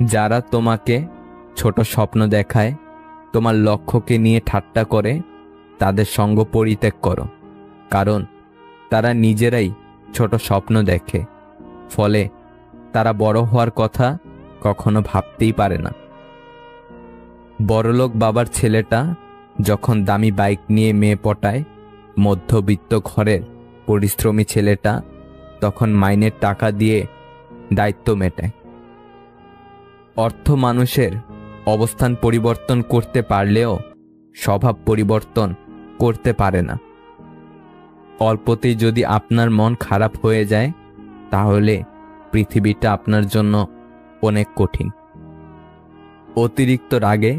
যারা তোমাকে ছোট স্বপ্ন দেখায়, তোমার লক্ষ্যকে নিয়ে ঠাট্টা করে, তাদের সঙ্গ পরিত্যাগ করো। কারণ তারা নিজেরাই ছোট স্বপ্ন দেখে, ফলে তারা বড় হওয়ার কথা কখনো ভাবতেই পারে না। বড়লোক বাবার ছেলেটা যখন দামি বাইক নিয়ে মেয়ে পটায়, মধ্যবিত্ত ঘরের পরিশ্রমী ছেলেটা তখন মাইনের টাকা দিয়ে দায়িত্ব মেটায়। অর্থ মানুষের অবস্থান পরিবর্তন করতে পারলেও স্বভাব পরিবর্তন করতে পারে না। অল্পতেই যদি আপনার মন খারাপ হয়ে যায়, তাহলে পৃথিবীটা আপনার জন্য অনেক কঠিন। অতিরিক্ত রাগে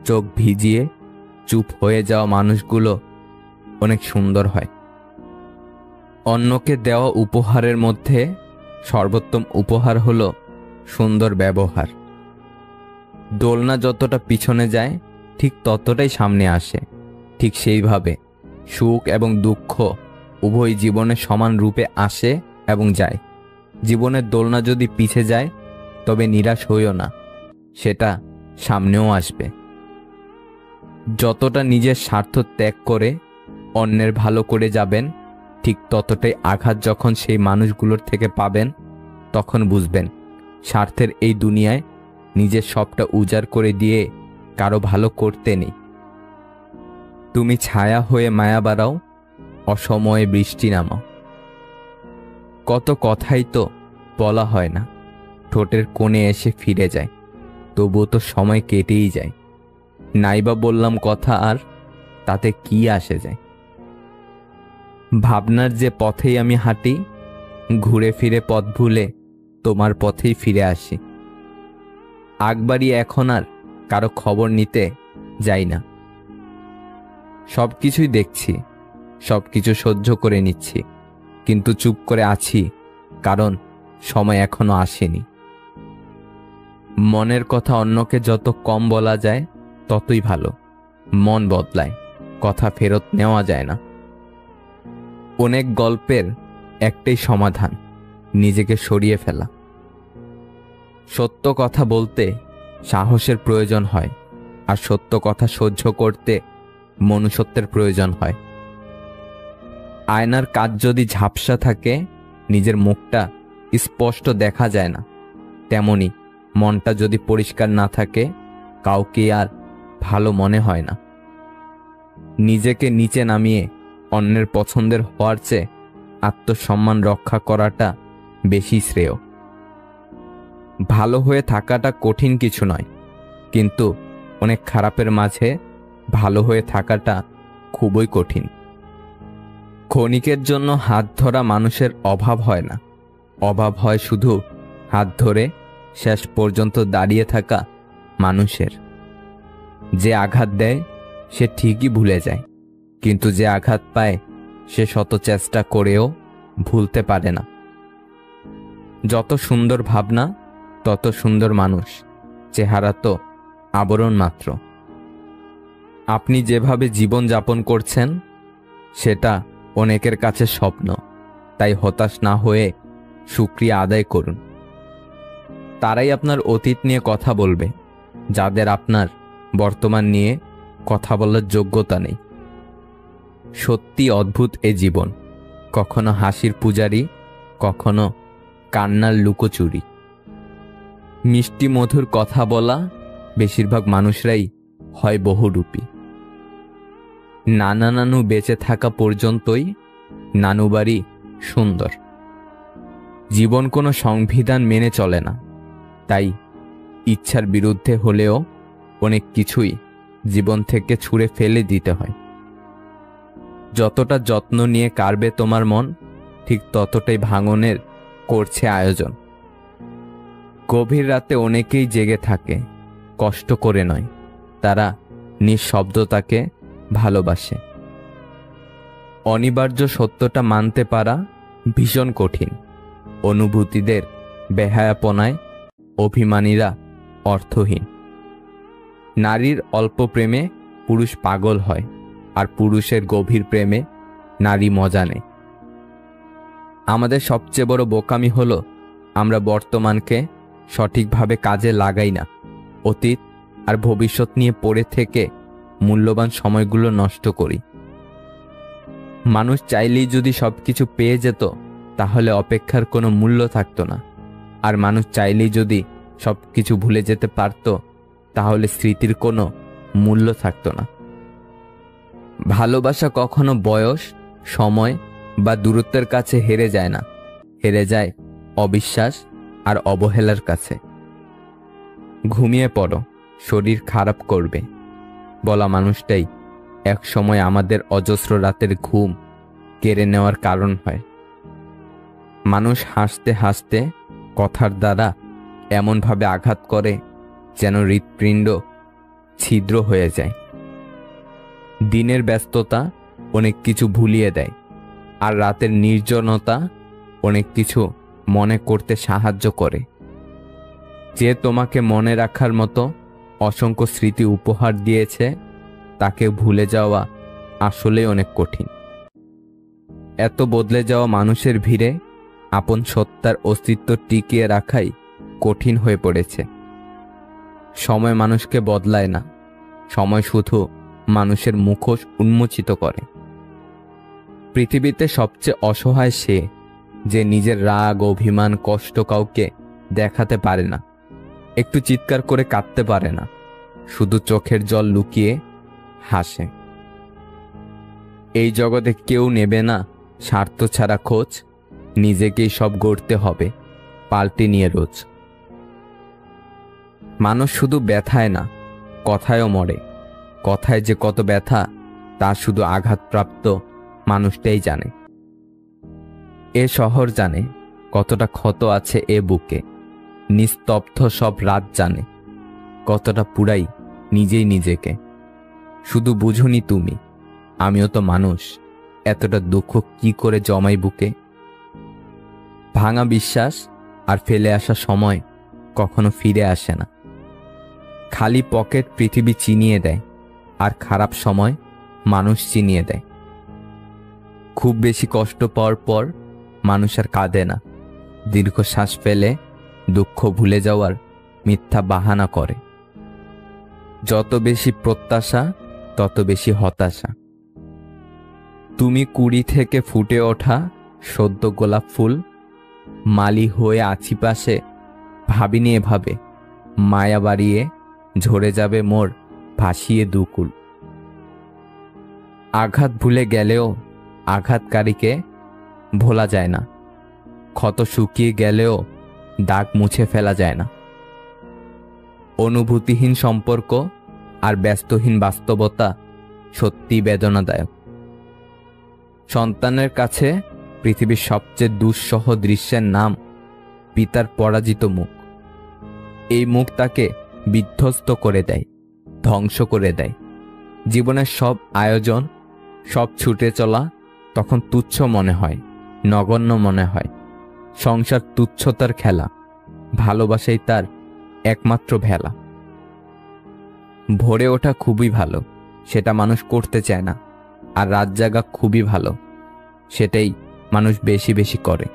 চোখ ভিজিয়ে চুপ হয়ে যাওয়া মানুষগুলো অনেক সুন্দর হয়। অন্যকে দেওয়া উপহারের মধ্যে সর্বোত্তম উপহার হলো সুন্দর ব্যবহার। দোলনা যতটা পিছনে যায়, ঠিক ততটাই সামনে আসে। ঠিক সেইভাবে সুখ এবং দুঃখ উভয় জীবনে সমান রূপে আসে এবং যায়। জীবনের দোলনা যদি পিছে যায়, তবে নিরাশ হইও না, সেটা সামনেও আসবে। যতটা নিজের স্বার্থ ত্যাগ করে অন্যের ভালো করে যাবেন, ঠিক ততটাই আঘাত যখন সেই মানুষগুলোর থেকে পাবেন, তখন বুঝবেন স্বার্থের এই দুনিয়ায় নিজের সবটা উজাড় করে দিয়ে কারো ভালো করতে নেই। তুমি ছায়া হয়ে মায়া বাড়াও, অসময়ে বৃষ্টি নামাও। কত কথাই তো বলা হয় না, ঠোঁটের কোণে এসে ফিরে যায়, তবুও তো সময় কেটেই যায়। নাইবা বললাম কথা, আর তাতে কি আসে যায়। ভাবনার যে পথেই আমি হাঁটি, ঘুরে ফিরে পথ ভুলে তোমার পথেই ফিরে আসি। আগবাড়ি এখন আর কারো খবর নিতে যাই না। সবকিছুই দেখছি, সবকিছু সহ্য করে নিচ্ছি, কিন্তু চুপ করে আছি, কারণ সময় এখনো আসেনি। মনের কথা অন্যকে যত কম বলা যায়, ততই ভালো। মন বদলায়, কথা ফেরত নেওয়া যায় না। অনেক গল্পের একটাই সমাধান, নিজেকে সরিয়ে ফেলা। সত্য কথা বলতে সাহসের প্রয়োজন হয়, আর সত্য কথা সহ্য করতে মনুষ্যত্বের প্রয়োজন হয়। আয়নার কাচ যদি ঝাপসা থাকে, নিজের মুখটা স্পষ্ট দেখা যায় না। তেমনি মনটা যদি পরিষ্কার না থাকে, কাউকে আর ভালো মনে হয় না। নিজেকে নিচে নামিয়ে অন্যের পছন্দের হওয়ার চেয়ে আত্মসম্মান রক্ষা করাটা বেশি শ্রেয়। ভালো হয়ে থাকাটা কঠিন কিছু নয়, কিন্তু অনেক খারাপের মাঝে ভালো হয়ে থাকাটা খুবই কঠিন। ক্ষণিকের জন্য হাত ধরা মানুষের অভাব হয় না, অভাব হয় শুধু হাত ধরে শেষ পর্যন্ত দাঁড়িয়ে থাকা মানুষের। যে আঘাত দেয় সে ঠিকই ভুলে যায়, কিন্তু যে আঘাত পায় সে শত চেষ্টা করেও ভুলতে পারে না। যত সুন্দর ভাবনা, তত সুন্দর মানুষ। চেহারা তো আবরণ মাত্র। আপনি যেভাবে জীবন যাপন করছেন, সেটা অনেকের কাছে স্বপ্ন। তাই হতাশ না হয়ে শুকরিয়া আদায় করুন। তারাই আপনার অতীত নিয়ে কথা বলবে, যাদের আপনার বর্তমান নিয়ে কথা বলার যোগ্যতা নেই। সত্যি অদ্ভুত এ জীবন, কখনো হাসির পূজারি, কখনো কান্নার লুকোচুরি। মিষ্টি মধুর কথা বলা বেশিরভাগ মানুষরাই হয় বহুরূপী। নানা নানু বেঁচে থাকা পর্যন্তই নানু বাড়ি সুন্দর। জীবন কোনো সংবিধান মেনে চলে না, তাই ইচ্ছার বিরুদ্ধে হলেও অনেক কিছুই জীবন থেকে ছুঁড়ে ফেলে দিতে হয়। যতটা যত্ন নিয়ে কাড়বে তোমার মন, ঠিক ততটাই ভাঙনের করছে আয়োজন। গভীর রাতে অনেকেই জেগে থাকে, কষ্ট করে নয়, তারা নিঃশব্দতাকে ভালোবাসে। অনিবার্য সত্যটা মানতে পারা ভীষণ কঠিন। অনুভূতিদের বেহায়াপনায় অভিমানীরা অর্থহীন। নারীর অল্প প্রেমে পুরুষ পাগল হয়, আর পুরুষের গভীর প্রেমে নারী মজা নেয়। আমাদের সবচেয়ে বড় বোকামি হলো আমরা বর্তমানকে সঠিকভাবে কাজে লাগাই না, অতীত আর ভবিষ্যৎ নিয়ে পড়ে থেকে মূল্যবান সময়গুলো নষ্ট করি। মানুষ চাইলেই যদি সবকিছু পেয়ে যেত তাহলে অপেক্ষার কোনো মূল্য থাকতো না, আর মানুষ চাইলেই যদি সবকিছু ভুলে যেতে পারত তাহলে স্মৃতির কোনো মূল্য থাকতো না। ভালোবাসা কখনো বয়স, সময় বা দূরত্বের কাছে হেরে যায় না, হেরে যায় অবিশ্বাস আর অবহেলার কাছে। ঘুমিয়ে পড়ো, শরীর খারাপ করবে বলা মানুষটাই এক সময় আমাদের অজস্র রাতের ঘুম কেড়ে নেওয়ার কারণ হয়। মানুষ হাসতে হাসতে কথার দ্বারা এমনভাবে আঘাত করে যেন হৃৎপিণ্ড ছিদ্র হয়ে যায়। দিনের ব্যস্ততা অনেক কিছু ভুলিয়ে দেয়, আর রাতের নির্জনতা অনেক কিছু মনে করতে সাহায্য করে। যে তোমাকে মনে রাখার মতো অসংখ্য স্মৃতি উপহার দিয়েছে তাকে ভুলে যাওয়া আসলে অনেক কঠিন। এত বদলে যাওয়া মানুষের ভিড়ে আপন সত্তার অস্তিত্ব টিকিয়ে রাখাই কঠিন হয়ে পড়েছে। সময় মানুষকে বদলায় না, সময় শুধু মানুষের মুখোশ উন্মোচিত করে। পৃথিবীতে সবচেয়ে অসহায় সে যে নিজের রাগ, অভিমান, কষ্ট কাউকে দেখাতে পারে না, একটু চিৎকার করে কাঁদতে পারে না, শুধু চোখের জল লুকিয়ে হাসে। এই জগতে কেউ নেবে না স্বার্থ ছাড়া খোঁজ, নিজেকেই সব গড়তে হবে পাল্টে নিয়ে রোজ। মানুষ শুধু ব্যথায় না, কথায়ও মরে। কথায় যে কত ব্যথা তা শুধু আঘাতপ্রাপ্ত মানুষটাই জানে। এ শহর জানে কতটা ক্ষত আছে এ বুকে, নিস্তব্ধ সব রাত জানে কতটা পুরাই নিজেই নিজেকে। শুধু বুঝুনি তুমি, আমিও তো মানুষ, এতটা দুঃখ কি করে জমাই বুকে। ভাঙা বিশ্বাস আর ফেলে আসা সময় কখনো ফিরে আসে না। খালি পকেট পৃথিবী চিনিয়ে দেয়, আর খারাপ সময় মানুষ চিনিয়ে দেয়। খুব বেশি কষ্ট পাওয়ার পর মানুষ আর কাঁদে না, দীর্ঘশ্বাস ফেলে দুঃখ ভুলে যাওয়ার মিথ্যা বাহানা করে। যত বেশি প্রত্যাশা তত বেশি হতাশা। তুমি কুড়ি থেকে ফুটে ওঠা সদ্য গোলাপ ফুল, মালি হয়ে আছি পাশে, ভাবিনি এভাবে মায়া বাড়িয়ে ঝরে যাবে মোর ভাসিয়ে দুকুল। আঘাত ভুলে গেলেও আঘাতকারীকে ভোলা যায় না, ক্ষত শুকিয়ে গেলেও দাগ মুছে ফেলা যায় না। অনুভূতিহীন সম্পর্ক আর ব্যস্তহীন বাস্তবতা সত্যি বেদনাদায়ক। সন্তানের কাছে পৃথিবীর সবচেয়ে দুঃসহ দৃশ্যের নাম পিতার পরাজিত মুখ। এই মুখ তাকে বিধ্বস্ত করে দেয়, ধ্বংস করে দেয়। জীবনের সব আয়োজন, সব ছুটে চলা তখন তুচ্ছ মনে হয়, নগণ্য মনে হয়। সংসার তুচ্ছতার খেলা, ভালোবাসাই তার একমাত্র ভেলা। ভোরে ওঠা খুবই ভালো, সেটা মানুষ করতে চায় না, আর রাত জাগা খুবই ভালো, সেটাই মানুষ বেশি বেশি করে।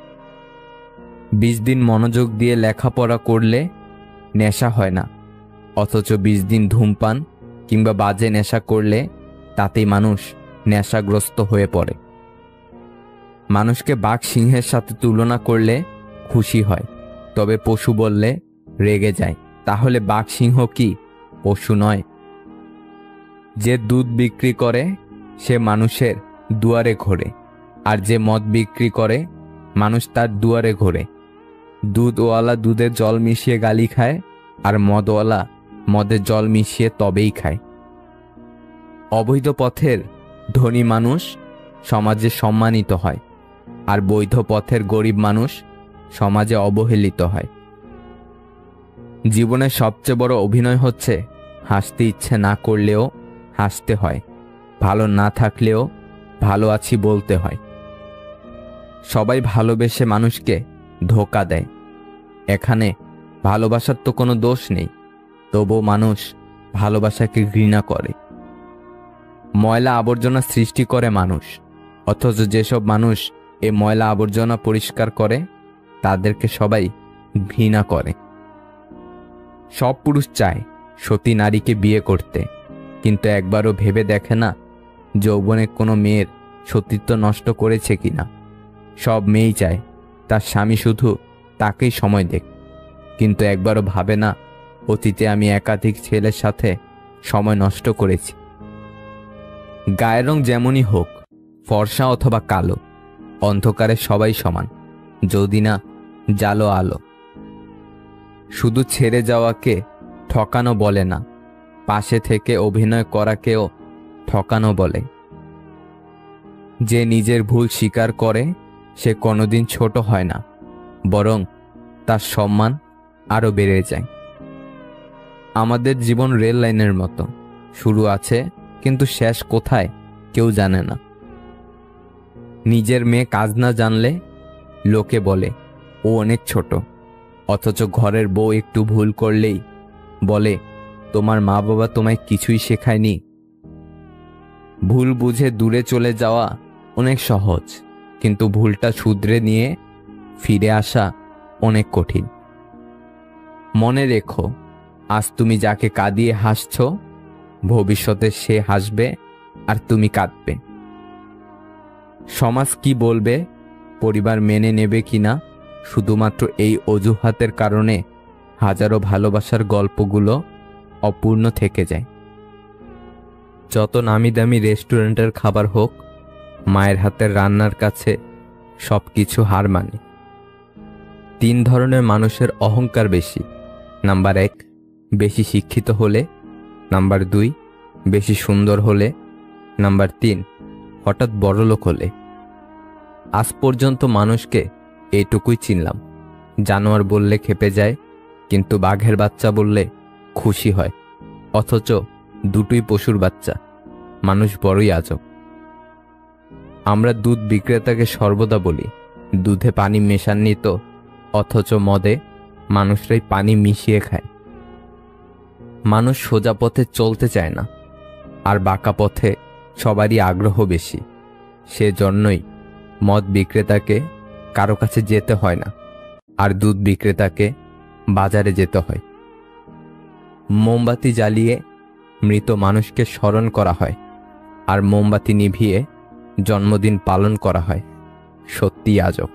20 দিন মনোযোগ দিয়ে লেখাপড়া করলে নেশা হয় না, অথচ 20 দিন ধূমপান কিংবা বাজে নেশা করলে তাতেই মানুষ নেশাগ্রস্ত হয়ে পড়ে। মানুষকে বাঘ সিংহের সাথে তুলনা করলে খুশি হয়, তবে পশু বললে রেগে যায়। তাহলে বাঘ সিংহ কি পশু নয়? যে দুধ বিক্রি করে সে মানুষের দুয়ারে ঘোরে, আর যে মদ বিক্রি করে মানুষ তার দুয়ারে ঘোরে। দুধওয়ালা দুধে জল মিশিয়ে গালি খায়, আর মদওয়ালা মদে জল মিশিয়ে তবেই খায়। অবৈধ পথের ধনী মানুষ সমাজে সম্মানিত হয়, আর বৈধ পথের গরিব মানুষ সমাজে অবহেলিত হয়। জীবনের সবচেয়ে বড় অভিনয় হচ্ছে হাসতে ইচ্ছে না করলেও হাসতে হয়, ভালো না থাকলেও ভালো আছি বলতে হয়। সবাই ভালোবেসে মানুষকে ধোঁকা দেয়। এখানে ভালোবাসার তো কোনো দোষ নেই, তবুও মানুষ ভালোবাসাকে ঘৃণা করে। ময়লা আবর্জনা সৃষ্টি করে মানুষ, অথচ যেসব মানুষ এই ময়লা আবর্জনা পরিষ্কার করে তাদেরকে সবাই ঘৃণা করে। সব পুরুষ চায় সতী নারীকে বিয়ে করতে, কিন্তু একবারও ভেবে দেখে না যৌবনে কোনো মেয়ের সতীত্ব নষ্ট করেছে কিনা। সব মেয়েই চায় তার স্বামী শুধু তাকেই সময় দেখ, কিন্তু একবারও ভাবে না অতীতে আমি একাধিক ছেলের সাথে সময় নষ্ট করেছি। গায়ের রং যেমনই হোক, ফর্সা অথবা কালো, অন্ধকারে সবাই সমান, যদি না জালো আলো। শুধু ছেড়ে যাওয়াকে ঠকানো বলে না, পাশে থেকে অভিনয় করাকেও ঠকানো বলে। যে নিজের ভুল স্বীকার করে সে কোনোদিন ছোট হয় না, বরং তার সম্মান আরও বেড়ে যায়। আমাদের জীবন রেল লাইনের মতো, শুরু আছে কিন্তু শেষ কোথায় কেউ জানে না। নিজের মেয়ে কাজ না জানলে লোকে বলে ও অনেক ছোট, অথচ ঘরের বউ একটু ভুল করলেই বলে তোমার মা বাবা তোমায় কিছুই শেখায়নি। ভুল বুঝে দূরে চলে যাওয়া অনেক সহজ, কিন্তু ভুলটা শুধরে নিয়ে ফিরে আসা অনেক কঠিন। মনে রেখো, আজ তুমি যাকে কাঁদিয়ে হাসছ, ভবিষ্যতে সে হাসবে আর তুমি কাঁদবে। সমাজ কি বলবে, পরিবার মেনে নেবে কিনা, শুধুমাত্র এই অজুহাতের কারণে হাজারো ভালোবাসার গল্পগুলো অপূর্ণ থেকে যায়। যত নামি দামি রেস্টুরেন্টের খাবার হোক, মায়ের হাতের রান্নার কাছে সব কিছু হার মানে। 3 ধরনের মানুষের অহংকার বেশি। নাম্বার 1, বেশি শিক্ষিত হলে। নাম্বার 2, বেশি সুন্দর হলে। নাম্বার 3, হঠাৎ বড়লোক হলে। আজ পর্যন্ত মানুষকে এইটুকুই চিনলাম, জানোয়ার বললে খেপে যায়, কিন্তু বাঘের বাচ্চা বললে খুশি হয়। অথচ দুটোই পশুর বাচ্চা। মানুষ বড়ই আজব। আমরা দুধ বিক্রেতাকে সর্বদা বলি দুধে পানি মেশাননি তো, অথচ মদে মানুষরাই পানি মিশিয়ে খায়। মানুষ সোজা পথে চলতে চায় না, আর বাঁকা পথে সবারই আগ্রহ বেশি। সেজন্যই মদ বিক্রেতাকে কারো কাছে যেতে হয় না, আর দুধ বিক্রেতাকে বাজারে যেতে হয়। মোমবাতি জ্বালিয়ে মৃত মানুষকে স্মরণ করা হয়, আর মোমবাতি নিভিয়ে জন্মদিন পালন করা হয়। সত্যি আজব।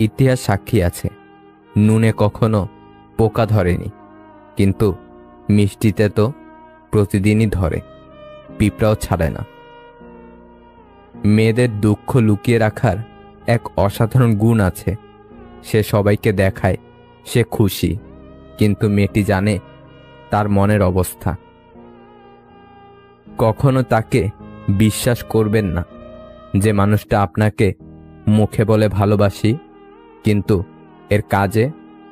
ইতিহাস সাক্ষী আছে, নুনে কখনো পোকা ধরেনি, কিন্তু মিষ্টিতে তো প্রতিদিনই ধরে, পিঁপড়াও ছাড়ে না। মেয়েদের দুঃখ লুকিয়ে রাখার এক অসাধারণ গুণ আছে। সে সবাইকে দেখায় সে খুশি, কিন্তু মেয়েটি জানে তার মনের অবস্থা। কখনো তাকে বিশ্বাস করবেন না যে মানুষটা আপনাকে মুখে বলে ভালোবাসি, কিন্তু এর কাজে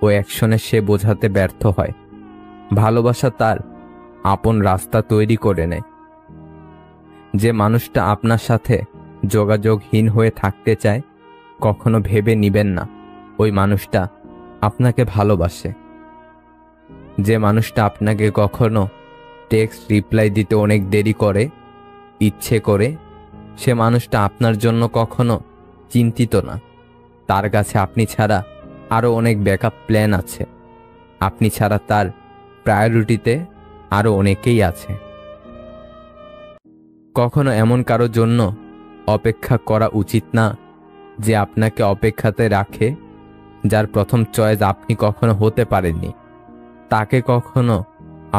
ও অ্যাকশনে সে বোঝাতে ব্যর্থ হয় ভালোবাসা তার আপন রাস্তা তৈরি করে নেয়। যে মানুষটা আপনার সাথে যোগাযোগহীন হয়ে থাকতে চায়, কখনো ভেবে নিবেন না ওই মানুষটা আপনাকে ভালোবাসে। যে মানুষটা আপনাকে কখনো টেক্সট রিপ্লাই দিতে অনেক দেরি করে ইচ্ছে করে, সে মানুষটা আপনার জন্য কখনো চিন্তিত না। তার কাছে আপনি ছাড়া আরও অনেক ব্যাকআপ প্ল্যান আছে। আপনি ছাড়া তার প্রায়োরিটিতে আরও অনেকেই আছে। কখনো এমন কারো জন্য অপেক্ষা করা উচিত না যে আপনাকে অপেক্ষাতে রাখে। যার প্রথম চয়েস আপনি কখনো হতে পারেননি, তাকে কখনো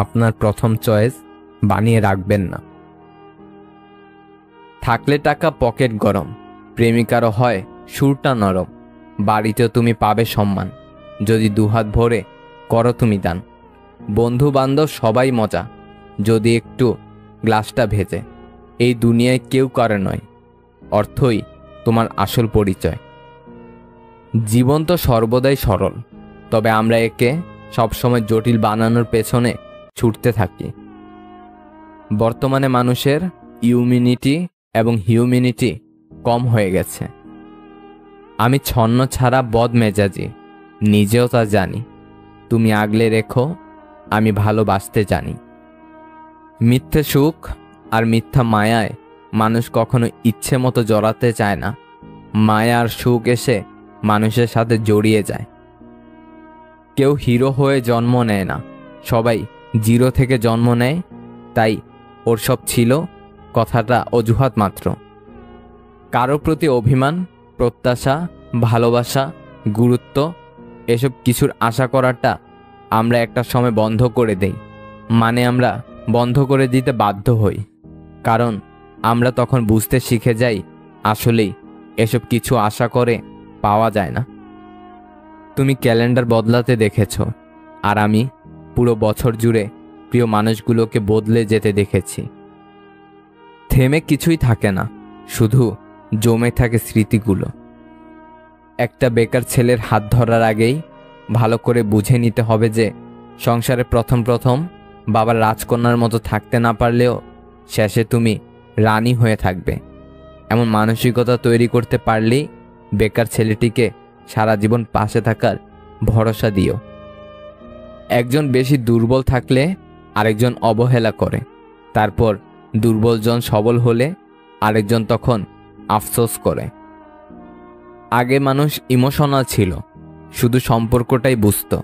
আপনার প্রথম চয়েস বানিয়ে রাখবেন না। থাকলে টাকা পকেট গরম, প্রেমিকারও হয় সুরটা নরম। বাড়িতেও তুমি পাবে সম্মান যদি দুহাত ভরে করো তুমি দান। বন্ধু বান্ধব সবাই মজা যদি একটু গ্লাসটা ভেজে। এই দুনিয়ায় কেউ করে নয়, অর্থই তোমার আসল পরিচয়। জীবন তো সর্বদাই সরল, তবে আমরা একে সবসময় জটিল বানানোর পেছনে ছুটতে থাকি। বর্তমানে মানুষের ইউম্যানিটি এবং হিউম্যানিটি কম হয়ে গেছে। আমি ছন্ন ছাড়া বদমেজাজি, নিজেও তা জানি। তুমি আগলে রেখো, আমি ভালোবাসতে জানি। মিথ্যে সুখ আর মিথ্যা মায়ায় মানুষ কখনো ইচ্ছে মতো জড়াতে চায় না। মায়া আর সুখ এসে মানুষের সাথে জড়িয়ে যায়। কেউ হিরো হয়ে জন্ম নেয় না, সবাই জিরো থেকে জন্ম নেয়। তাই ওর সব ছিল কথাটা অজুহাত মাত্র। কারো প্রতি অভিমান, প্রত্যাশা, ভালোবাসা, গুরুত্ব এসব কিছুর আশা করাটা আমরা একটা সময় বন্ধ করে দেই। মানে আমরা বন্ধ করে দিতে বাধ্য হই, কারণ আমরা তখন বুঝতে শিখে যাই আসলেই এসব কিছু আশা করে পাওয়া যায় না। তুমি ক্যালেন্ডার বদলাতে দেখেছ, আর আমি পুরো বছর জুড়ে প্রিয় মানুষগুলোকে বদলে যেতে দেখেছি। থেমে কিছুই থাকে না, শুধু জমে থাকে স্মৃতিগুলো। একটা বেকার ছেলের হাত ধরার আগেই ভালো করে বুঝে নিতে হবে যে সংসারে প্রথম প্রথম বাবার রাজকন্যার মতো থাকতে না পারলেও শেষে তুমি রানী হয়ে থাকবে। এমন মানসিকতা তৈরি করতে পারলেই বেকার ছেলেটিকে সারা জীবন পাশে থাকার ভরসা দিও। একজন বেশি দুর্বল থাকলে আরেকজন অবহেলা করে, তারপর দুর্বলজন সবল হলে আরেকজন তখন আফসোস করে। আগে মানুষ ইমোশনাল ছিল, শুধু সম্পর্কটাই বুঝতো।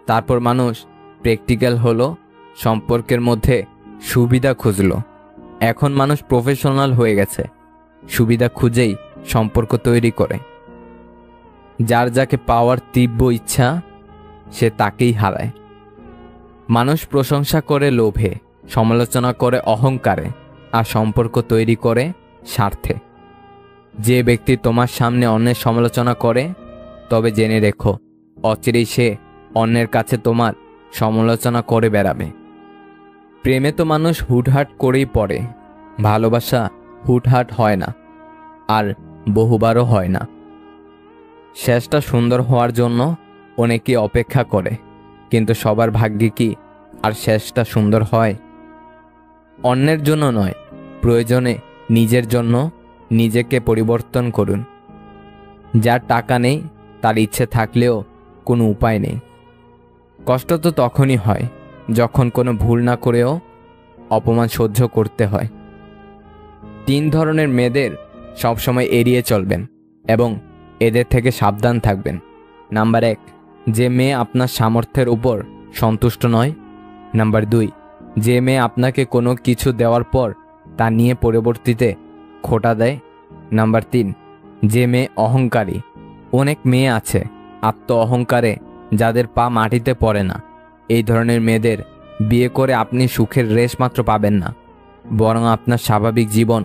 তারপর মানুষ প্র্যাকটিক্যাল হলো, সম্পর্কের মধ্যে সুবিধা খুঁজলো। এখন মানুষ প্রফেশনাল হয়ে গেছে, সুবিধা খুঁজেই সম্পর্ক তৈরি করে। যার যাকে পাওয়ার তীব্র ইচ্ছা সে তাকেই হারায়। মানুষ প্রশংসা করে লোভে, সমালোচনা করে অহংকারে, আর সম্পর্ক তৈরি করে স্বার্থে। যে ব্যক্তি তোমার সামনে অন্যের সমালোচনা করে, তবে জেনে রেখো অচিরেই সে অন্যের কাছে তোমার সমালোচনা করে বেড়াবে। প্রেমে তো মানুষ হুটহাট করেই পড়ে, ভালোবাসা হুটহাট হয় না, আর বহুবারও হয় না। শেষটা সুন্দর হওয়ার জন্য অনেকে অপেক্ষা করে, কিন্তু সবার ভাগ্যে কি আর শেষটা সুন্দর হয়? অন্যের জন্য নয়, প্রয়োজনে নিজের জন্য নিজেকে পরিবর্তন করুন। যার টাকা নেই তার ইচ্ছে থাকলেও কোনো উপায় নেই। কষ্ট তো তখনই হয় যখন কোনো ভুল না করেও অপমান সহ্য করতে হয়। 3 ধরনের মেয়েদের সবসময় এড়িয়ে চলবেন এবং এদের থেকে সাবধান থাকবেন। নাম্বার 1, যে মেয়ে আপনার সামর্থ্যের উপর সন্তুষ্ট নয়। নাম্বার 2, যে মেয়ে আপনাকে কোনো কিছু দেওয়ার পর তা নিয়ে পরবর্তীতে খোঁটা দেয়। নাম্বার 3, যে মেয়ে অহংকারী। অনেক মেয়ে আছে আত্ম অহংকারে যাদের পা মাটিতে পড়ে না। এই ধরনের মেয়েদের বিয়ে করে আপনি সুখের রেশ মাত্র পাবেন না, বরং আপনার স্বাভাবিক জীবন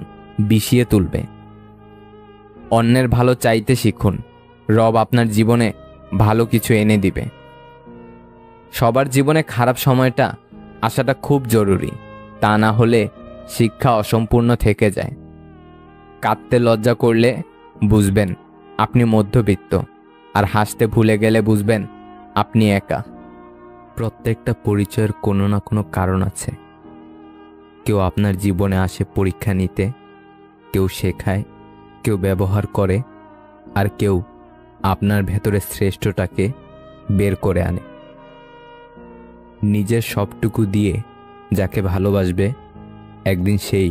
বিষিয়ে তুলবে। অন্যের ভালো চাইতে শিখুন, রব আপনার জীবনে ভালো কিছু এনে দিবে। সবার জীবনে খারাপ সময়টা আসাটা খুব জরুরি, তা না হলে শিক্ষা অসম্পূর্ণ থেকে যায়। কাঁদতে লজ্জা করলে বুঝবেন আপনি মধ্যবিত্ত, আর হাসতে ভুলে গেলে বুঝবেন আপনি একা। প্রত্যেকটা পরিচয়ের কোনো না কোনো কারণ আছে। কেউ আপনার জীবনে আসে পরীক্ষা নিতে, কেউ শেখায়, কেউ ব্যবহার করে, আর কেউ আপনার ভেতরে শ্রেষ্ঠটাকে বের করে আনে। নিজের সবটুকু দিয়ে যাকে ভালোবাসবে, একদিন সেই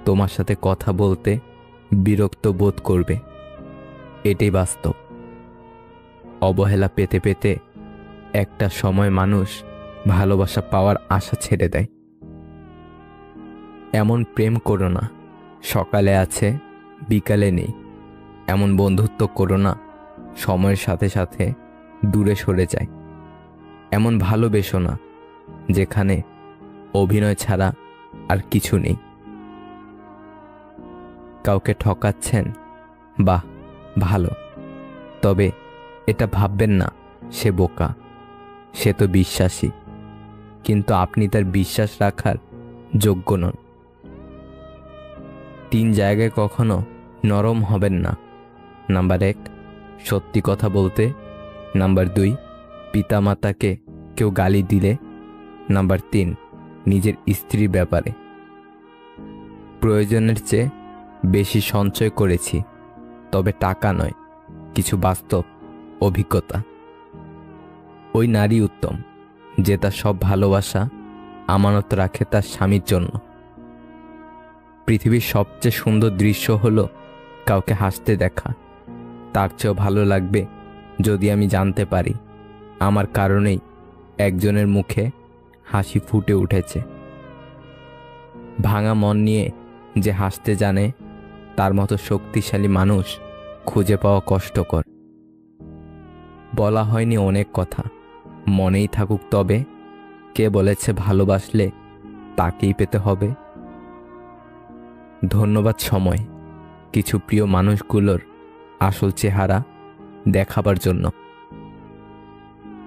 তোমার সাথে কথা বলতে বিরক্ত বোধ করবে। এটাই বাস্তব। অবহেলা পেতে পেতে একটা সময় মানুষ ভালোবাসা পাওয়ার আশা ছেড়ে দেয়। এমন প্রেম করো না সকালে আছে বিকালে নেই। এমন বন্ধুত্ব করো না সময়ের সাথে সাথে দূরে সরে যায়। এমন ভালোবেসো না যেখানে অভিনয় ছাড়া আর কিছু নেই। কাউকে ঠকাচ্ছেন, বাহ ভালো, তবে এটা ভাববেন না সে বোকা, সে তো বিশ্বাসী, কিন্তু আপনি তার বিশ্বাস রাখার যোগ্য নন। 3 জায়গায় কখনো নরম হবেন না। নাম্বার 1, সত্যি কথা বলতে। নাম্বার 2, পিতামাতাকে কেউ গালি দিলে। নাম্বার 3, নিজের স্ত্রীর ব্যাপারে। প্রয়োজনের চেয়ে বেশি সঞ্চয় করেছি, তবে টাকা নয়, কিছু বাস্তব অভিজ্ঞতা। ওই নারী উত্তম যে তার সব ভালোবাসা আমানত রাখে তার স্বামীর জন্য। পৃথিবীর সবচেয়ে সুন্দর দৃশ্য হলো কাউকে হাসতে দেখা। তার চেয়েও ভালো লাগবে যদি আমি জানতে পারি আমার কারণেই একজনের মুখে হাসি ফুটে উঠেছে। ভাঙা মন নিয়ে যে হাসতে জানে তার মতো শক্তিশালী মানুষ খুঁজে পাওয়া কষ্টকর। বলা হয়নি অনেক কথা, মনেই থাকুক তবে। কে বলেছে ভালোবাসলে তাকেই পেতে হবে? ধন্যবাদ সময়, কিছু প্রিয় মানুষগুলোর আসল চেহারা দেখাবার জন্য।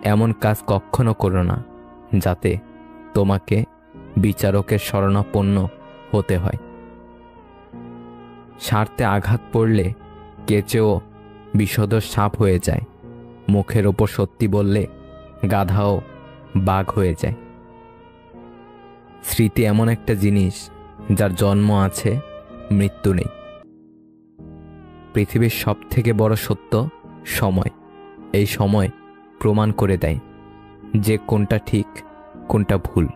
এমন কাজ কখনো করো না যাতে তোমাকে বিচারকের শরণাপন্ন হতে হয়। স্বার্থে আঘাত পড়লে কেচেও বিষধর সাপ হয়ে যায়। মুখের ওপর সত্যি বললে গাধাও বাঘ হয়ে যায়। স্মৃতি এমন একটা জিনিস যার জন্ম আছে, মৃত্যু নেই। পৃথিবীর সবথেকে বড় সত্য সময়। এই সময় প্রমাণ করে দেয় যে কোনটা ঠিক কোনটা ভুল।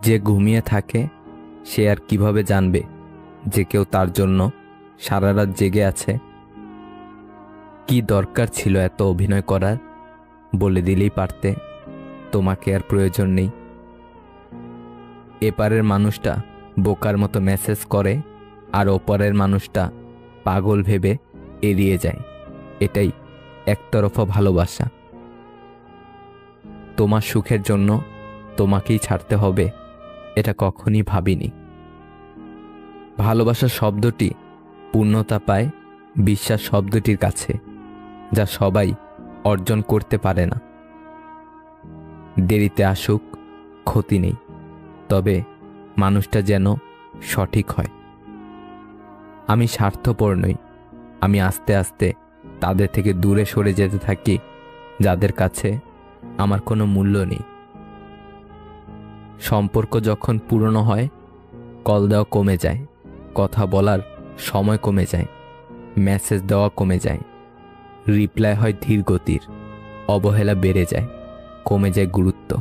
যে ঘুমিয়ে থাকে সে আর কিভাবে জানবে যে কেউ তার জন্য সারা রাত জেগে আছে? কি দরকার ছিল এত অভিনয় করার? বলে দিলেই পারতে তোমাকে আর প্রয়োজন নেই। এপারের মানুষটা বোকার মতো মেসেজ করে আর ওপারের মানুষটা পাগল ভেবে এড়িয়ে যায়। এটাই একতরফা ভালোবাসা। তোমার সুখের জন্য তোমাকেই ছাড়তে হবে এটা কখনই ভাবিনি। ভালোবাসা শব্দটি পূর্ণতা পায় বিশ্বাস শব্দটির কাছে, যা সবাই অর্জন করতে পারে না। দেরিতে আসুক ক্ষতি নেই, তবে মানুষটা যেন সঠিক হয়। আমি স্বার্থপর নই, আমি আস্তে আস্তে তাদের থেকে দূরে সরে যেতে থাকি যাদের কাছে আমার কোনো মূল্য নেই। সম্পর্ক যখন পুরনো হয় কল দেওয়া কমে যায়, কথা বলার সময় কমে যায়, মেসেজ দেওয়া কমে যায়, রিপ্লাই হয় ধীর গতির, অবহেলা বেড়ে যায়, কমে যায় গুরুত্ব।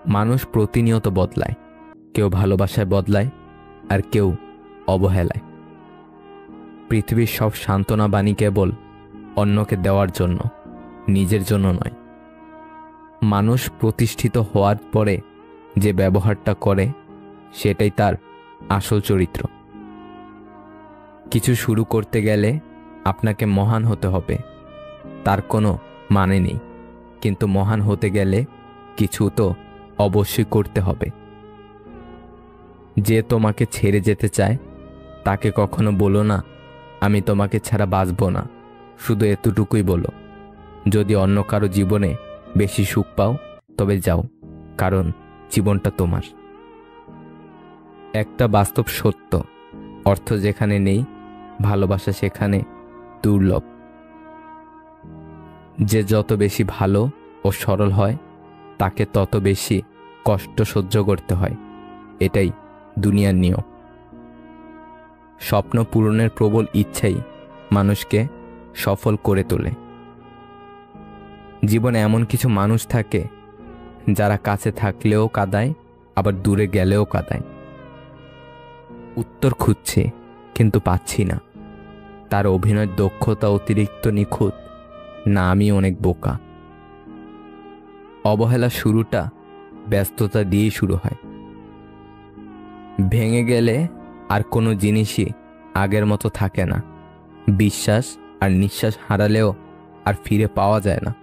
মানুষ প্রতিনিয়ত বদলায়, কেউ ভালোবাসায় বদলায় আর কেউ অবহেলায়। পৃথিবীর সব সান্ত্বনা বাণী কেবল অন্যকে দেওয়ার জন্য, নিজের জন্য নয়। মানুষ প্রতিষ্ঠিত হওয়ার পরে যে ব্যবহারটা করে সেটাই তার আসল চরিত্র। কিছু শুরু করতে গেলে আপনাকে মহান হতে হবে, তার কোনো মানে নেই। কিন্তু মহান হতে গেলে কিছু তো অবশ্যই করতে হবে। যে তোমাকে ছেড়ে যেতে চায় তাকে কখনো বলো না আমি তোমাকে ছাড়া বাঁচব না। শুধু এতটুকুই বলো, যদি অন্য কারো জীবনে বেশি সুখ পাও তবে যাও, কারণ জীবনটা তোমার। একটা বাস্তব সত্য, অর্থ যেখানে নেই ভালোবাসা সেখানে দুর্লভ। যে যত বেশি ভালো ও সরল হয় তাকে তত বেশি কষ্ট সহ্য করতে হয়। এটাই দুনিয়ার নিয়ম। স্বপ্ন পূরণের প্রবল ইচ্ছাই মানুষকে সফল করে তোলে। জীবনে এমন কিছু মানুষ থাকে যারা কাছে থাকলেও কাঁদায়, আবার দূরে গেলেও কাঁদায়। উত্তর খুঁজছি কিন্তু পাচ্ছি না। তার অভিনয়ের দক্ষতা অতিরিক্ত নিখুঁত, না আমি অনেক বোকা। অবহেলা শুরুটা ব্যস্ততা দিয়েই শুরু হয়। ভেঙে গেলে আর কোনো জিনিসই আগের মতো থাকে না। বিশ্বাস আর নিঃশ্বাস হারালেও আর ফিরে পাওয়া যায় না।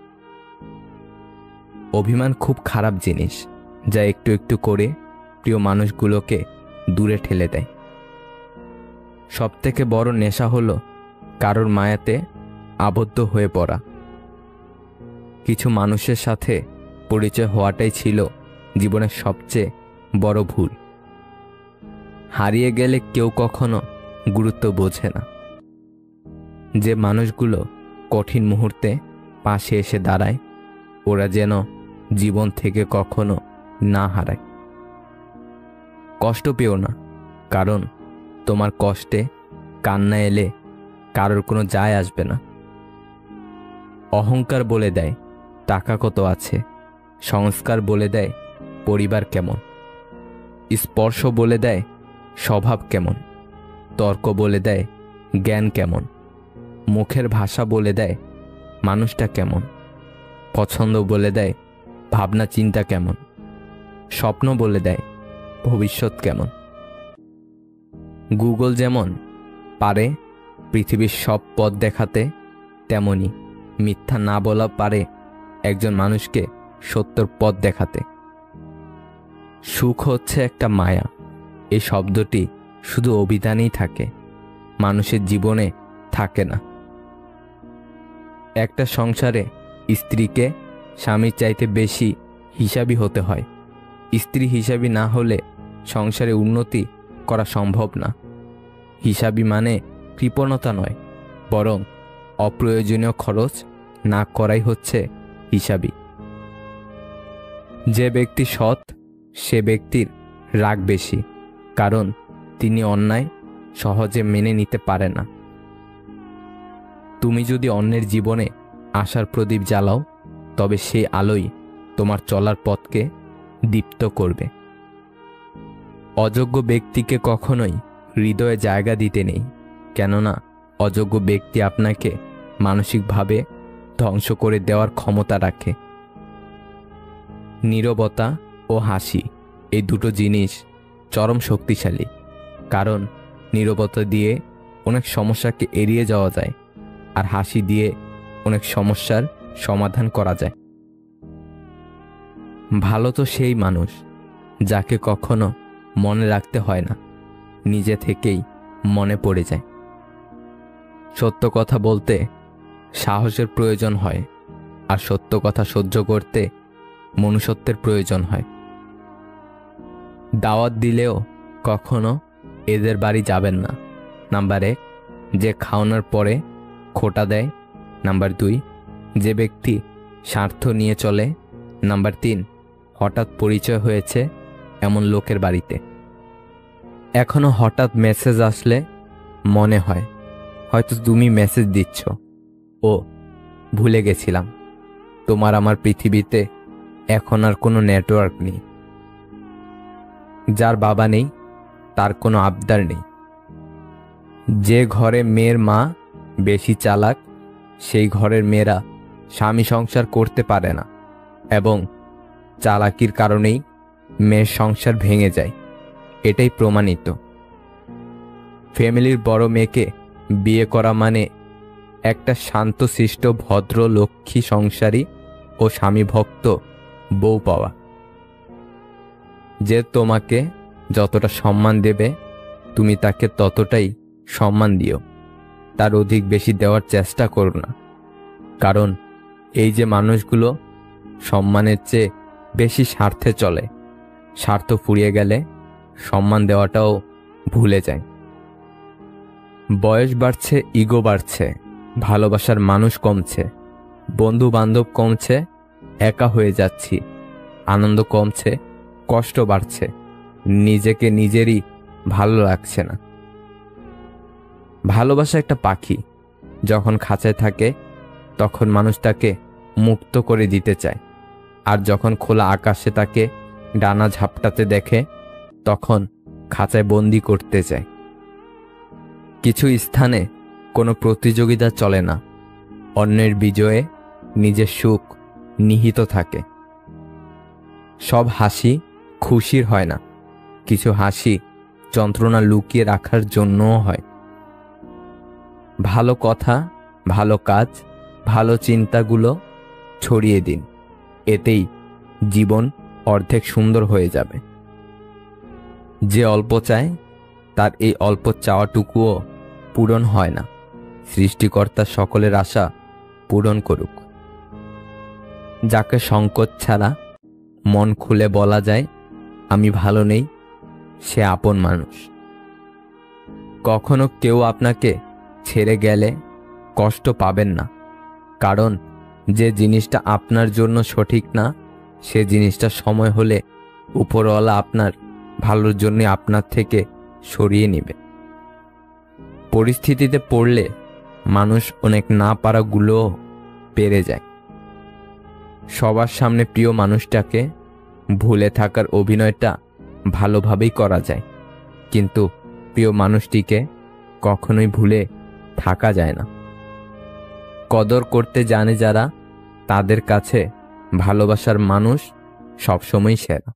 অভিমান খুব খারাপ জিনিস, যা একটু একটু করে প্রিয় মানুষগুলোকে দূরে ঠেলে দেয়। সবথেকে বড় নেশা হলো কারোর মায়াতে আবদ্ধ হয়ে পড়া। কিছু মানুষের সাথে পরিচয় হওয়াটাই ছিল জীবনের সবচেয়ে বড় ভুল। হারিয়ে গেলে কেউ কখনো গুরুত্ব বোঝে না। যে মানুষগুলো কঠিন মুহূর্তে পাশে এসে দাঁড়ায় ওরা যেন জীবন থেকে কখনো না হারায়। কষ্ট পেও না, কারণ তোমার কষ্টে কান্না এলে কারোর কোনো যায় আসবে না। অহংকার বলে দেয় টাকা কত আছে, সংস্কার বলে দেয় পরিবার কেমন, স্পর্শ বলে দেয় স্বভাব কেমন, তর্ক বলে দেয় জ্ঞান কেমন, মুখের ভাষা বলে দেয় মানুষটা কেমন, পছন্দ বলে দেয় ভাবনা চিন্তা কেমন, স্বপ্ন বলে দেয় ভবিষ্যৎ কেমন। গুগল যেমন পারে পৃথিবীর সব পথ দেখাতে, তেমনি মিথ্যা না বলা পারে একজন মানুষকে সত্যর পথ দেখাতে। সুখ হচ্ছে একটা মায়া, এই শব্দটি শুধু অভিধানেই থাকে, মানুষের জীবনে থাকে না। একটা সংসারে স্ত্রীকে স্বামীর চাইতে বেশি হিসাবী হতে হয়। স্ত্রী হিসাবী না হলে সংসারে উন্নতি করা সম্ভব না। হিসাবী মানে কৃপণতা নয়, বরং অপ্রয়োজনীয় খরচ না করাই হচ্ছে হিসাবী। যে ব্যক্তি সৎ সে ব্যক্তির রাগ বেশি, কারণ তিনি অন্যায় সহজে মেনে নিতে পারে না। তুমি যদি অন্যের জীবনে আশার প্রদীপ জ্বালাও, তবে সেই আলোই তোমার চলার পথকে দীপ্ত করবে। অযোগ্য ব্যক্তিকে কখনোই হৃদয়ে জায়গা দিতে নেই, কেননা অযোগ্য ব্যক্তি আপনাকে মানসিকভাবে ধ্বংস করে দেওয়ার ক্ষমতা রাখে। নীরবতা ও হাসি এই দুটো জিনিস চরম শক্তিশালী, কারণ নীরবতা দিয়ে অনেক সমস্যাকে এড়িয়ে যাওয়া যায়, আর হাসি দিয়ে অনেক সমস্যার সমাধান করা যায়। ভালো তো সেই মানুষ যাকে কখনো মনে রাখতে হয় না, নিজে থেকেই মনে পড়ে যায়। সত্য কথা বলতে সাহসের প্রয়োজন হয়, আর সত্য কথা সহ্য করতে মনুষ্যত্বের প্রয়োজন হয়। দাওয়াত দিলেও কখনো এদের বাড়ি যাবেন না। নাম্বার 1, যে খাওয়ানোর পরে খোটা দেয়। নাম্বার 2, যে ব্যক্তি স্বার্থ নিয়ে চলে। নাম্বার 3, হঠাৎ পরিচয় হয়েছে এমন লোকের বাড়িতে। এখনো হঠাৎ মেসেজ আসলে মনে হয় হয়তো তুমি মেসেজ দিচ্ছ, ও ভুলে গেছিলাম, তোমার আমার পৃথিবীতে এখন আর কোনো নেটওয়ার্ক নেই। যার বাবা নেই তার কোনো আবদার নেই। যে ঘরে মেয়ের মা বেশি চালাক, সেই ঘরের মেয়েরা স্বামী সংসার করতে পারে না, এবং চালাকির কারণেই মেয়ের সংসার ভেঙে যায়, এটাই প্রমাণিত। ফ্যামিলির বড় মেয়েকে বিয়ে করা মানে একটা শান্তশিষ্ট ভদ্র লক্ষ্মী সংসারী ও স্বামী ভক্ত বউ পাওয়া। যে তোমাকে যতটা সম্মান দেবে তুমি তাকে ততটাই সম্মান দিও, তার অধিক বেশি দেওয়ার চেষ্টা করো না। কারণ এই যে মানুষগুলো সম্মানের চেয়ে বেশি স্বার্থে চলে, স্বার্থ ফুরিয়ে গেলে সম্মান দেওয়াটাও ভুলে যায়। বয়স বাড়ছে, ইগো বাড়ছে, ভালোবাসার মানুষ কমছে, বন্ধু বান্ধব কমছে, একা হয়ে যাচ্ছি, আনন্দ কমছে, কষ্ট বাড়ছে, নিজেকে নিজেরই ভালো লাগছে না। ভালোবাসা একটা পাখি, যখন খাঁচায় থাকে তখন মানুষ তাকে মুক্ত করে দিতে চায়, আর যখন খোলা আকাশে তাকে ডানা ঝাপটাতে দেখে তখন খাঁচায় বন্দি করতে চায়। কিছু স্থানে কোনো প্রতিযোগিতা চলে না, অন্যের বিজয়ে নিজের সুখ নিহিত থাকে। সব হাসি খুশির হয় না, কিছু হাসি যন্ত্রণা লুকিয়ে রাখার জন্যও হয়। ভালো কথা, ভালো কাজ, ভালো চিন্তাগুলো ছড়িয়ে দিন, এতেই জীবন অর্ধেক সুন্দর হয়ে যাবে। যে অল্প চায় তার এই অল্প চাওয়াটুকুও পূরণ হয় না। সৃষ্টিকর্তা সকলের আশা পূরণ করুক। যাকে সংকোচ ছাড়া মন খুলে বলা যায় আমি ভালো নেই, সে আপন মানুষ। কখনো কেউ আপনাকে ছেড়ে গেলে কষ্ট পাবেন না, কারণ যে জিনিসটা আপনার জন্য সঠিক না সে জিনিসটা সময় হলে উপরওয়ালা আপনার ভালোর জন্য আপনার থেকে সরিয়ে নেবে। পরিস্থিতিতে পড়লে মানুষ অনেক না পারাগুলোও পেরে যায়। সবার সামনে প্রিয় মানুষটাকে ভুলে থাকার অভিনয়টা ভালোভাবেই করা যায়, কিন্তু প্রিয় মানুষটিকে কখনোই ভুলে থাকা যায় না। কদর করতে জানে যারা, তাদের কাছে ভালোবাসার মানুষ সবসময় সেরা।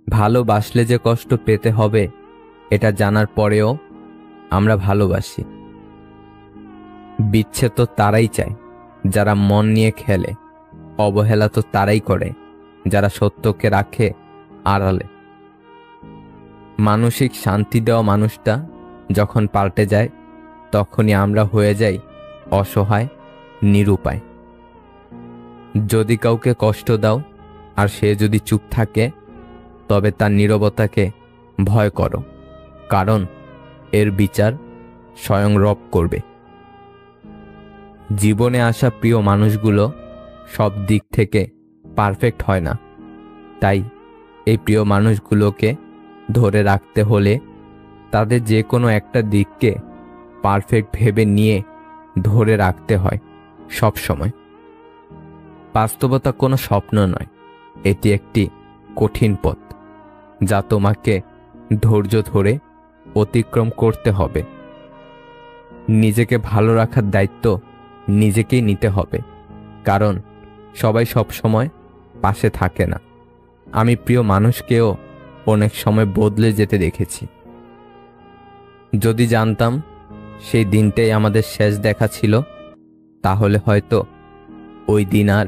ভালোবাসলে যে কষ্ট পেতে হবে এটা জানার পরেও আমরা ভালোবাসি। বিচ্ছেদ তো তারাই চায় যারা মন নিয়ে খেলে, অবহেলা তো তারাই করে যারা সত্যকে রাখে আড়ালে। মানসিক শান্তি দেওয়া মানুষটা যখন পাল্টে যায়, তখনই আমরা হয়ে যাই অসহায়, নিরুপায়। যদি কাউকে কষ্ট দাও আর সে যদি চুপ থাকে, তবে তার নীরবতাকে ভয় করো, কারণ এর বিচার স্বয়ং রব করবে। জীবনে আসা প্রিয় মানুষগুলো সব দিক থেকে পারফেক্ট হয় না, তাই এই প্রিয় মানুষগুলোকে ধরে রাখতে হলে তাদের যে কোনো একটা দিককে পারফেক্ট ভেবে নিয়ে ধরে রাখতে হয় সব সময়। বাস্তবতা কোনো স্বপ্ন নয়, এটি একটি কঠিন পথ যা তোমাকে ধৈর্য ধরে অতিক্রম করতে হবে। নিজেকে ভালো রাখার দায়িত্ব নিজেকেই নিতে হবে, কারণ সবাই সব সময় পাশে থাকে না। আমি প্রিয় মানুষকেও অনেক সময় বদলে যেতে দেখেছি। যদি জানতাম সেই দিনটাই আমাদের শেষ দেখা ছিল, তাহলে হয়তো ওই দিন আর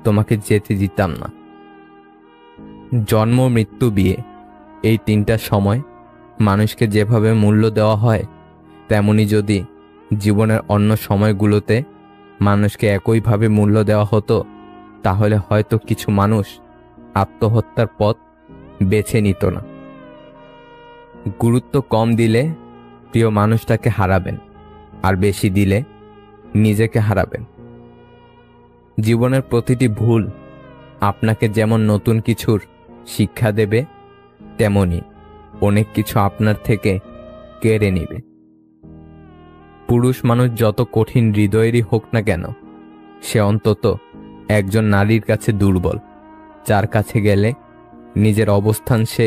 তোমাকে যেতে দিতাম না। জন্ম, মৃত্যু, বিয়ে, এই তিনটা সময় মানুষকে যেভাবে মূল্য দেওয়া হয়, তেমনি যদি জীবনের অন্য সময়গুলোতে মানুষকে একইভাবে মূল্য দেওয়া হতো, তাহলে হয়তো কিছু মানুষ আত্মহত্যার পথ বেছে নিত না। গুরুত্ব কম দিলে প্রিয় মানুষটাকে হারাবেন, আর বেশি দিলে নিজেকে হারাবেন। জীবনের প্রতিটি ভুল আপনাকে যেমন নতুন কিছুর শিক্ষা দেবে, তেমনি অনেক কিছু আপনার থেকে কেড়ে নিবে। পুরুষ মানুষ যত কঠিন হৃদয়েরই হোক না কেন, সে অন্তত একজন নারীর কাছে দুর্বল, যার কাছে গেলে নিজের অবস্থান সে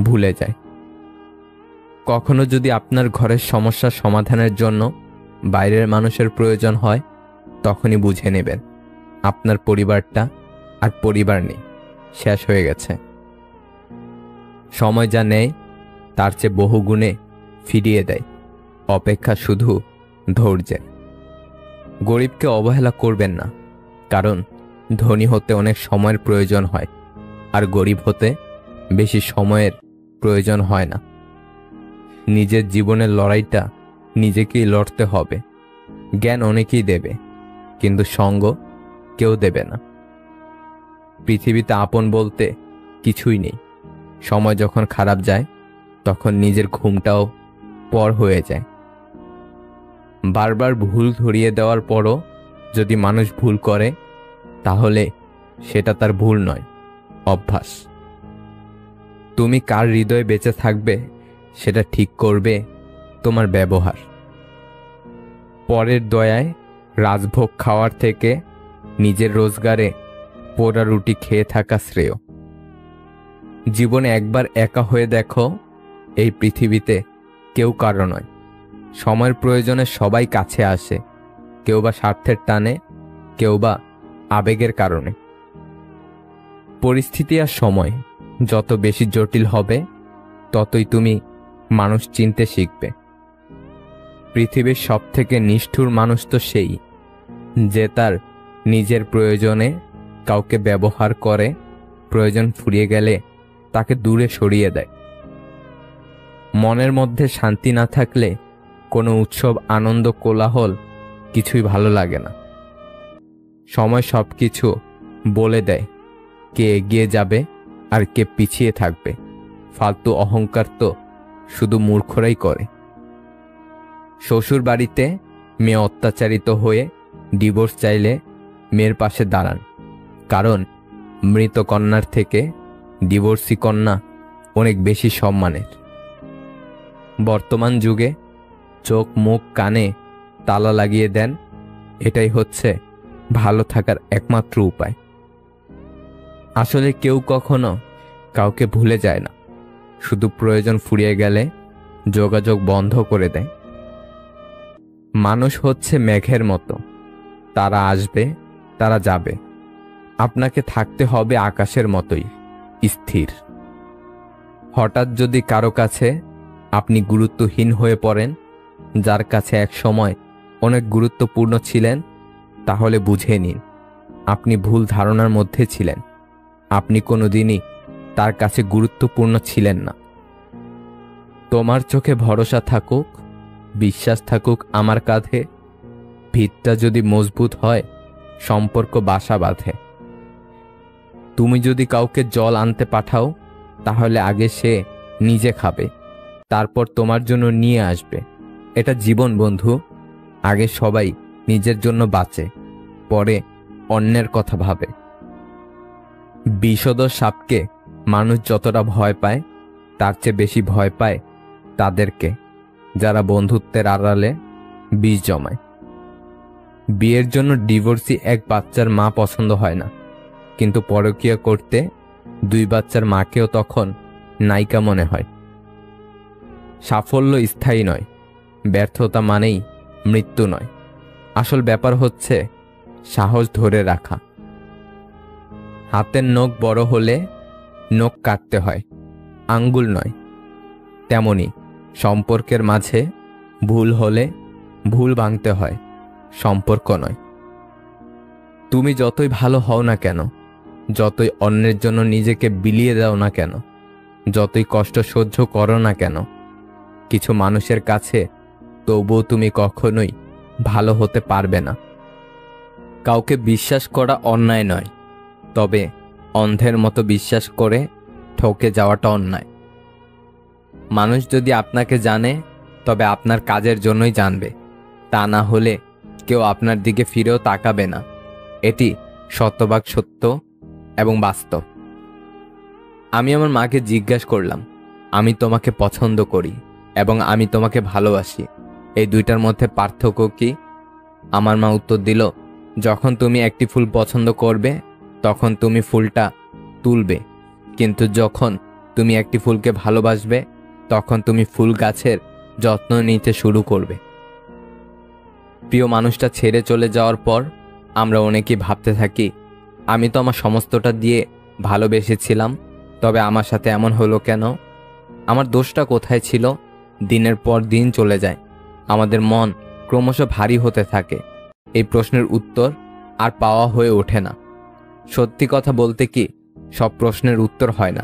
ভুলে যায়। কখনো যদি আপনার ঘরের সমস্যার সমাধানের জন্য বাইরের মানুষের প্রয়োজন হয়, তখনই বুঝে নেবেন আপনার পরিবারটা আর পরিবার নেই, শেষ হয়ে গেছে। সময় যা নেয় তার চেয়ে বহুগুণে ফিরিয়ে দেয়, অপেক্ষা শুধু ধৈর্যের। গরিবকে অবহেলা করবেন না, কারণ ধনী হতে অনেক সময়ের প্রয়োজন হয়, আর গরিব হতে বেশি সময়ের প্রয়োজন হয় না। নিজের জীবনের লড়াইটা নিজেকেই লড়তে হবে। জ্ঞান অনেকেই দেবে, কিন্তু সঙ্গ কেউ দেবে না। পৃথিবীতে আপন বলতে কিছুই নেই। সময় যখন খারাপ যায়, তখন নিজের ঘুমটাও পর হয়ে যায়। বারবার ভুল ধরিয়ে দেওয়ার পরও যদি মানুষ ভুল করে, তাহলে সেটা তার ভুল নয়, অভ্যাস। তুমি কার হৃদয়ে বেঁচে থাকবে সেটা ঠিক করবে তোমার ব্যবহার। পরের দয়ায় রাজভোগ খাওয়ার থেকে নিজের রোজগারে পোড়া রুটি খেয়ে থাকা শ্রেয়। জীবনে একবার একা হয়ে দেখো, এই পৃথিবীতে কেউ কারো নয়। সময়ের প্রয়োজনে সবাই কাছে আসে, কেউ বা স্বার্থের টানে, কেউ বা আবেগের কারণে। পরিস্থিতি আর সময় যত বেশি জটিল হবে, ততই তুমি মানুষ চিনতে শিখবে। পৃথিবীর সবথেকে নিষ্ঠুর মানুষ তো সেই, যে তার নিজের প্রয়োজনে কাউকে ব্যবহার করে, প্রয়োজন ফুরিয়ে গেলে তাকে দূরে সরিয়ে দেয়। মনের মধ্যে শান্তি না থাকলে কোনো উৎসব, আনন্দ, কোলাহল কিছুই ভালো লাগে না। সময় সবকিছু বলে দেয়, কে এগিয়ে যাবে আর কে পিছিয়ে থাকবে। ফালতু অহংকার তো শুধু মূর্খরাই করে। শ্বশুর বাড়িতে মেয়ে অত্যাচারিত হয়ে ডিভোর্স চাইলে মেয়ের পাশে দাঁড়ান, কারণ মৃত কন্যার থেকে ডিভোর্সি কন্যা অনেক বেশি সম্মানের। বর্তমান যুগে চোখ, মুখ, কানে তালা লাগিয়ে দেন, এটাই হচ্ছে ভালো থাকার একমাত্র উপায়। আসলে কেউ কখনো কাউকে ভুলে যায় না, শুধু প্রয়োজন ফুরিয়ে গেলে যোগাযোগ বন্ধ করে দেয়। মানুষ হচ্ছে মেঘের মতো, তারা আসবে, তারা যাবে। আপনাকে থাকতে হবে আকাশের মতোই, স্থির। হঠাৎ যদি কারো কাছে আপনি গুরুত্বহীন হয়ে পড়েন, যার কাছে এক সময় অনেক গুরুত্বপূর্ণ ছিলেন, তাহলে বুঝে নিন আপনি ভুল ধারণার মধ্যে ছিলেন। আপনি কোনোদিনই তার কাছে গুরুত্বপূর্ণ ছিলেন না। তোমার চোখে ভরসা থাকুক, বিশ্বাস থাকুক আমার কাঁধে। ভিতটা যদি মজবুত হয়, সম্পর্ক বাসা বাঁধে। তুমি যদি কাউকে জল আনতে পাঠাও, তাহলে আগে সে নিজে খাবে, তারপর তোমার জন্য নিয়ে আসবে। এটা জীবন বন্ধু। আগে সবাই নিজের জন্য বাঁচে, পরে অন্যের কথা ভাবে। বিষধর সাপকে মানুষ যতটা ভয় পায়, তার চেয়ে বেশি ভয় পায় তাদেরকে যারা বন্ধুত্বের আড়ালে বিষ জমায়। বিয়ের জন্য ডিভোর্সি এক বাচ্চার মা পছন্দ হয় না, কিন্তু পরকীয়া করতে 2 বাচ্চার মাকেও তখন নায়িকা মনে হয়। সাফল্য স্থায়ী নয়, ব্যর্থতা মানেই মৃত্যু নয়। আসল ব্যাপার হচ্ছে সাহস ধরে রাখা। হাতের নখ বড় হলে নখ কাটতে হয়, আঙ্গুল নয়। তেমনি সম্পর্কের মাঝে ভুল হলে ভুল ভাঙতে হয়, সম্পর্ক নয়। তুমি যতই ভালো হও না কেন, যতই অন্যের জন্য নিজেকে বিলিয়ে দাও না কেন, যতই কষ্ট সহ্য করো না কেন, কিছু মানুষের কাছে তবুও তুমি কখনোই ভালো হতে পারবে না। কাউকে বিশ্বাস করা অন্যায় নয়, তবে অন্ধের মতো বিশ্বাস করে ঠকে যাওয়াটা অন্যায়। মানুষ যদি আপনাকে জানে, তবে আপনার কাজের জন্যই জানবে, তা না হলে কেউ আপনার দিকে ফিরেও তাকাবে না। এটি শতভাগ সত্য এবং বাস্তব। আমি আমার মাকে জিজ্ঞাসা করলাম, আমি তোমাকে পছন্দ করি এবং আমি তোমাকে ভালোবাসি, এই দুইটার মধ্যে পার্থক্য কি? আমার মা উত্তর দিল, যখন তুমি একটি ফুল পছন্দ করবে, তখন তুমি ফুলটা তুলবে, কিন্তু যখন তুমি একটি ফুলকে ভালোবাসবে, তখন তুমি ফুল গাছের যত্ন নিতে শুরু করবে। প্রিয় মানুষটা ছেড়ে চলে যাওয়ার পর আমরা অনেকেই ভাবতে থাকি, আমি তো আমার সমস্তটা দিয়ে ভালোবেসেছিলাম, তবে আমার সাথে এমন হলো কেন? আমার দোষটা কোথায় ছিল? দিনের পর দিন চলে যায়, আমাদের মন ক্রমশ ভারী হতে থাকে। এই প্রশ্নের উত্তর আর পাওয়া হয়ে ওঠে না। সত্যি কথা বলতে কি, সব প্রশ্নের উত্তর হয় না,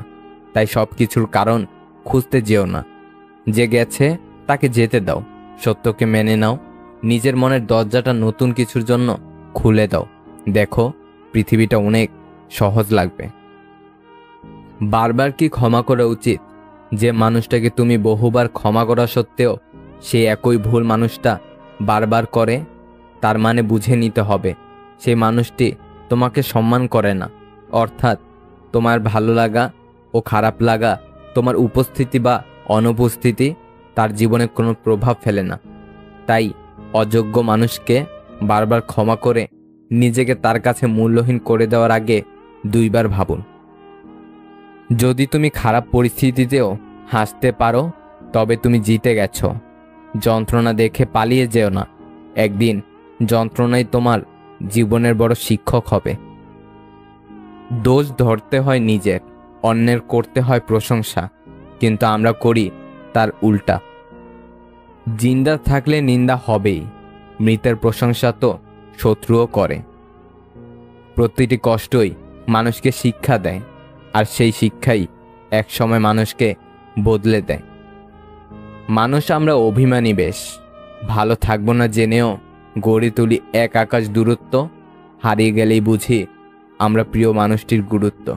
তাই সব কিছুর কারণ খুঁজতে যেও না। যে গেছে তাকে যেতে দাও, সত্যকে মেনে নাও, নিজের মনের দরজাটা নতুন কিছুর জন্য খুলে দাও। দেখো, পৃথিবীটা অনেক সহজ লাগবে। বারবার কি ক্ষমা করা উচিত? যে মানুষটাকে তুমি বহুবার ক্ষমা করা সত্ত্বেও সে একই ভুল মানুষটা বারবার করে, তার মানে বুঝে নিতে হবে সেই মানুষটি তোমাকে সম্মান করে না। অর্থাৎ তোমার ভালো লাগা ও খারাপ লাগা, তোমার উপস্থিতি বা অনুপস্থিতি তার জীবনে কোনো প্রভাব ফেলে না। তাই অযোগ্য মানুষকে বারবার ক্ষমা করে নিজেকে তার কাছে মূল্যহীন করে দেওয়ার আগে 2 বার ভাবুন। যদি তুমি খারাপ পরিস্থিতিতেও হাসতে পারো, তবে তুমি জিতে গেছো। যন্ত্রণা দেখে পালিয়ে যেও না, একদিন যন্ত্রণাই তোমার জীবনের বড় শিক্ষক হবে। দোষ ধরতে হয় নিজের, অন্যের করতে হয় প্রশংসা, কিন্তু আমরা করি তার উল্টা। জিন্দা থাকলে নিন্দা হবেই, মৃতের প্রশংসা তো শত্রুও করে। প্রতিটি কষ্টই মানুষকে শিক্ষা দেয়, আর সেই শিক্ষাই একসময় মানুষকে বদলে দেয়। মানুষ আমরা অভিমানী বেশ, ভালো থাকবো না জেনেও গড়ে তুলি এক আকাশ দূরত্ব। হারিয়ে গেলেই বুঝি আমরা প্রিয় মানুষটির গুরুত্ব।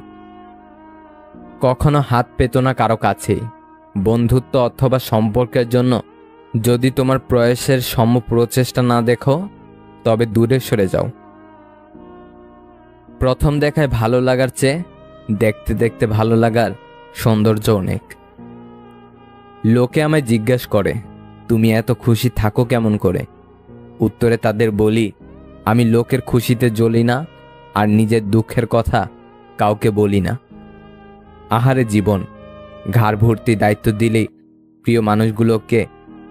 কখনো হাত পেতো না কারো কাছেই, বন্ধুত্ব অথবা সম্পর্কের জন্য যদি তোমার প্রয়াসের সম প্রচেষ্টা না দেখো, তবে দূরে সরে যাও। প্রথম দেখায় ভালো লাগার চেয়ে দেখতে দেখতে ভালো লাগার সৌন্দর্য অনেক। লোকে আমায় জিজ্ঞাসা করে, তুমি এত খুশি থাকো কেমন করে? উত্তরে তাদের বলি, আমি লোকের খুশিতে জ্বলি না, আর নিজের দুঃখের কথা কাউকে বলি না। আহারে জীবন, ঘাড় ভর্তি দায়িত্ব দিলে প্রিয় মানুষগুলোকে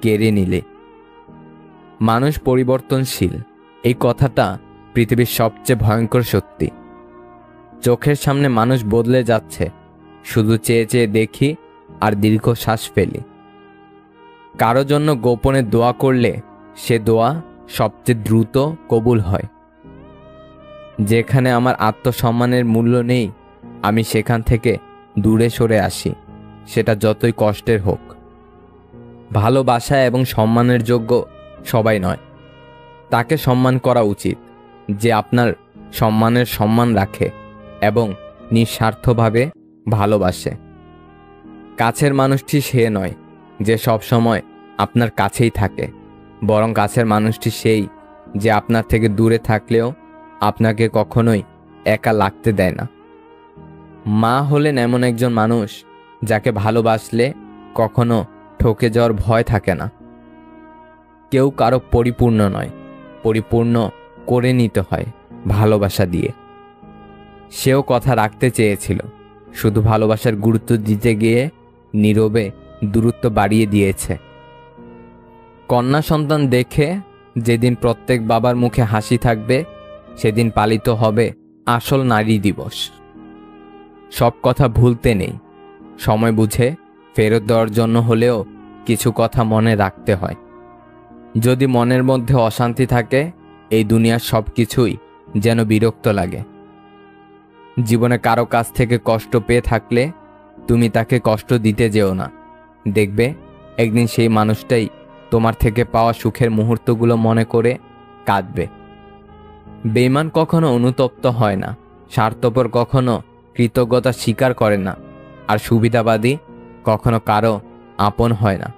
কেড়ে নিলে। মানুষ পরিবর্তনশীল, এই কথাটা পৃথিবীর সবচেয়ে ভয়ঙ্কর সত্যি। চোখের সামনে মানুষ বদলে যাচ্ছে, শুধু চেয়ে চেয়ে দেখি আর দীর্ঘশ্বাস ফেলি। কারো জন্য গোপনে দোয়া করলে সে দোয়া সবচেয়ে দ্রুত কবুল হয়। যেখানে আমার আত্মসম্মানের মূল্য নেই, আমি সেখান থেকে দূরে সরে আসি, সেটা যতই কষ্টের হোক। ভালোবাসা এবং সম্মানের যোগ্য সবাই নয়। তাকে সম্মান করা উচিত যে আপনার সম্মানের সম্মান রাখে এবং নিঃস্বার্থভাবে ভালোবাসে। কাছের মানুষটি সে নয় যে সব সময় আপনার কাছেই থাকে, বরং কাছের মানুষটি সেই যে আপনার থেকে দূরে থাকলেও আপনাকে কখনোই একা লাগতে দেয় না। মা হলেন এমন একজন মানুষ যাকে ভালোবাসলে কখনো ঠকে যাওয়ার ভয় থাকে না। কেউ কারো পরিপূর্ণ নয়, পরিপূর্ণ করে নিতে হয় ভালোবাসা দিয়ে। সেও কথা রাখতে চেয়েছিল, শুধু ভালোবাসার গুরুত্ব দিতে গিয়ে নীরবে দূরত্ব বাড়িয়ে দিয়েছে। কন্যা সন্তান দেখে যেদিন প্রত্যেক বাবার মুখে হাসি থাকবে, সেদিন পালিত হবে আসল নারী দিবস। সব কথা ভুলতে নেই, সময় বুঝে ফেরত দেওয়ার জন্য হলেও কিছু কথা মনে রাখতে হয়। যদি মনের মধ্যে অশান্তি থাকে, এই দুনিয়ার সব কিছুই যেন বিরক্ত লাগে। জীবনে কারো কাছ থেকে কষ্ট পেয়ে থাকলে তুমি তাকে কষ্ট দিতে যেও না। দেখবে একদিন সেই মানুষটাই তোমার থেকে পাওয়া সুখের মুহূর্তগুলো মনে করে কাঁদবে। বেঈমান কখনো অনুতপ্ত হয় না, স্বার্থপর কখনো কৃতজ্ঞতা স্বীকার করে না, আর সুবিধাবাদী কখনো কারো আপন হয় না।